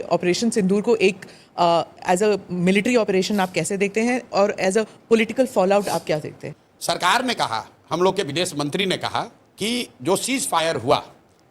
Operation सिंदूर को एक as a military operation आप कैसे देखते हैं और एज अ पॉलिटिकल फॉलआउट आप क्या देखते हैं? सरकार ने कहा, हम लोग के विदेश मंत्री ने कहा कि जो सीज फायर हुआ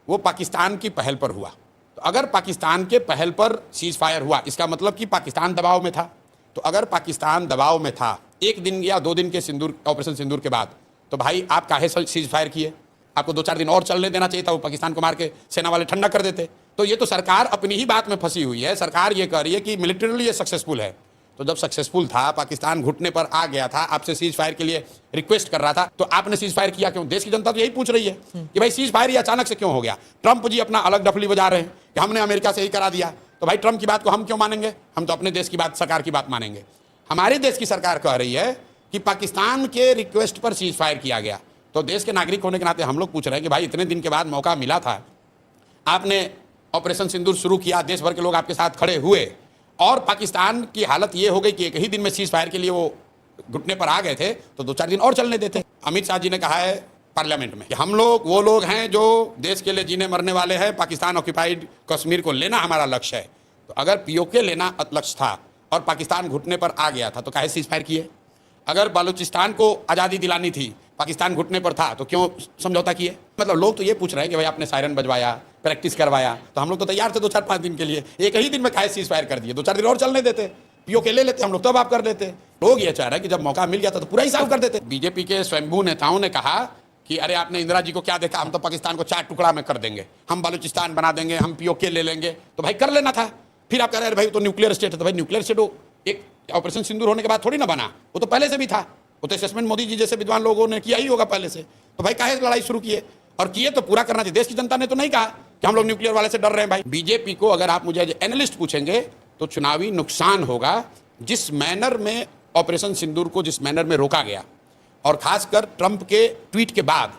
वो पाकिस्तान की पहल पर हुआ। तो अगर पाकिस्तान के पहल पर सीज फायर हुआ इसका मतलब कि पाकिस्तान दबाव में था। तो अगर पाकिस्तान दबाव में था 1 दिन या 2 दिन के ऑपरेशन सिंदूर के बाद, तो भाई आप काहे सीज फायर किए? आपको 2-4 दिन और चलने देना चाहिए था, वो पाकिस्तान को मार के सेना वाले ठंडा कर देते। तो ये तो सरकार अपनी ही बात में फंसी हुई है। सरकार ये कह रही है कि मिलिटरीली ये सक्सेसफुल है। तो जब सक्सेसफुल था, पाकिस्तान घुटने पर आ गया था, आपसे सीज फायर के लिए रिक्वेस्ट कर रहा था, तो आपने सीज फायर किया क्यों? देश की जनता तो यही पूछ रही है कि भाई सीज फायर ये अचानक से क्यों हो गया? ट्रंप जी अपना अलग डफली बजा रहे हैं कि हमने अमेरिका से ही करा दिया। तो भाई ट्रंप की बात को हम क्यों मानेंगे? हम तो अपने देश की बात, सरकार की बात मानेंगे। हमारे देश की सरकार कह रही है कि पाकिस्तान के रिक्वेस्ट पर सीज फायर किया गया। तो देश के नागरिक होने के नाते हम लोग पूछ रहे हैं कि भाई इतने दिन के बाद मौका मिला था, आपने ऑपरेशन सिंदूर शुरू किया, देश भर के लोग आपके साथ खड़े हुए, और पाकिस्तान की हालत ये हो गई कि एक ही दिन में सीज फायर के लिए वो घुटने पर आ गए थे, तो 2-4 दिन और चलने देते। अमित शाह जी ने कहा है पार्लियामेंट में कि हम लोग वो लोग हैं जो देश के लिए जीने मरने वाले हैं, पाकिस्तान ऑक्यूपाइड कश्मीर को लेना हमारा लक्ष्य है। तो अगर पीओके लेना लक्ष्य था और पाकिस्तान घुटने पर आ गया था, तो काहे सीज फायर किए? अगर बलूचिस्तान को आज़ादी दिलानी थी, पाकिस्तान घुटने पर था, तो क्यों समझौता किए? मतलब लोग तो ये पूछ रहे हैं कि भाई आपने सायरन बजवाया, प्रैक्टिस करवाया, तो हम लोग तो तैयार थे 2-4-5 दिन के लिए। एक ही दिन में काहे सीज फायर कर दिए? 2-4 दिन और चलने देते, पीओके ले लेते हम लोग, तब आप कर लेते। लोग ये चाह रहे हैं कि जब मौका मिल गया था तो पूरा ही साफ कर देते। बीजेपी के स्वयंभू नेताओं ने कहा कि अरे आपने इंदिरा जी को क्या देखा, हम तो पाकिस्तान को 4 टुकड़ा में कर देंगे, हम बलूचिस्तान बना देंगे, हम पीओके ले लेंगे। तो भाई कर लेना था। फिर आप कह रहे हैं भाई तो न्यूक्लियर स्टेट है। तो भाई न्यूक्लियर स्टेट वो एक ऑपरेशन सिंदूर होने के बाद थोड़ी ना बना, वो तो पहले से भी था। वो तो असेसमेंट मोदी जी जैसे विद्वान लोगों ने किया ही होगा पहले से। तो भाई काहे लड़ाई शुरू किए? और किए तो पूरा करना चाहिए। देश की जनता ने तो नहीं कहा कि हम लोग न्यूक्लियर वाले से डर रहे हैं। भाई बीजेपी को अगर आप मुझे एनालिस्ट पूछेंगे तो चुनावी नुकसान होगा जिस मैनर में ऑपरेशन सिंदूर को जिस मैनर में रोका गया, और खासकर ट्रंप के ट्वीट के बाद।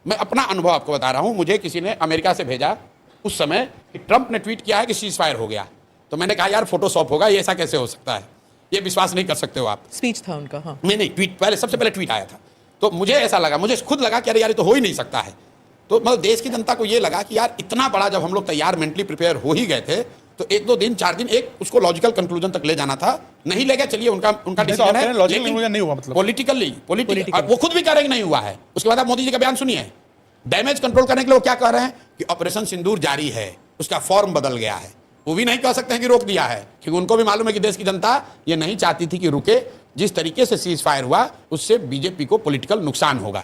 मैं अपना अनुभव आपको बता रहा हूं, मुझे किसी ने अमेरिका से भेजा उस समय कि ट्रंप ने ट्वीट किया है कि सीज फायर हो गया। तो मैंने कहा यार फोटोशॉप होगा, ये ऐसा कैसे हो सकता है? ये विश्वास नहीं कर सकते हो आप। स्पीच था उनका। हाँ नहीं, ट्वीट पहले, सबसे पहले ट्वीट आया था। तो मुझे ऐसा लगा, मुझे खुद लगा कि अरे यार ये तो हो ही नहीं सकता है। तो मतलब देश की जनता को ये लगा कि यार इतना बड़ा जब हम लोग तैयार मेंटली प्रिपेयर हो ही गए थे, तो 1-2 दिन 4 दिन एक उसको लॉजिकल कंक्लूजन तक ले जाना था। नहीं ले गए, चलिए उनका डिसीजन है, लेकिन नहीं हुआ। मतलब पॉलिटिकली वो खुद भी कह रहे हैं कि नहीं हुआ है। उसके बाद आप मोदी जी का बयान सुनिए। डैमेज कंट्रोल करने के लिए वो क्या कह रहे हैं कि ऑपरेशन सिंदूर जारी है, उसका फॉर्म बदल गया है। वो भी नहीं कह सकते हैं कि रोक दिया है, क्योंकि उनको भी मालूम है कि देश की जनता ये नहीं चाहती थी कि रुके। जिस तरीके से सीज फायर हुआ उससे बीजेपी को पॉलिटिकल नुकसान होगा।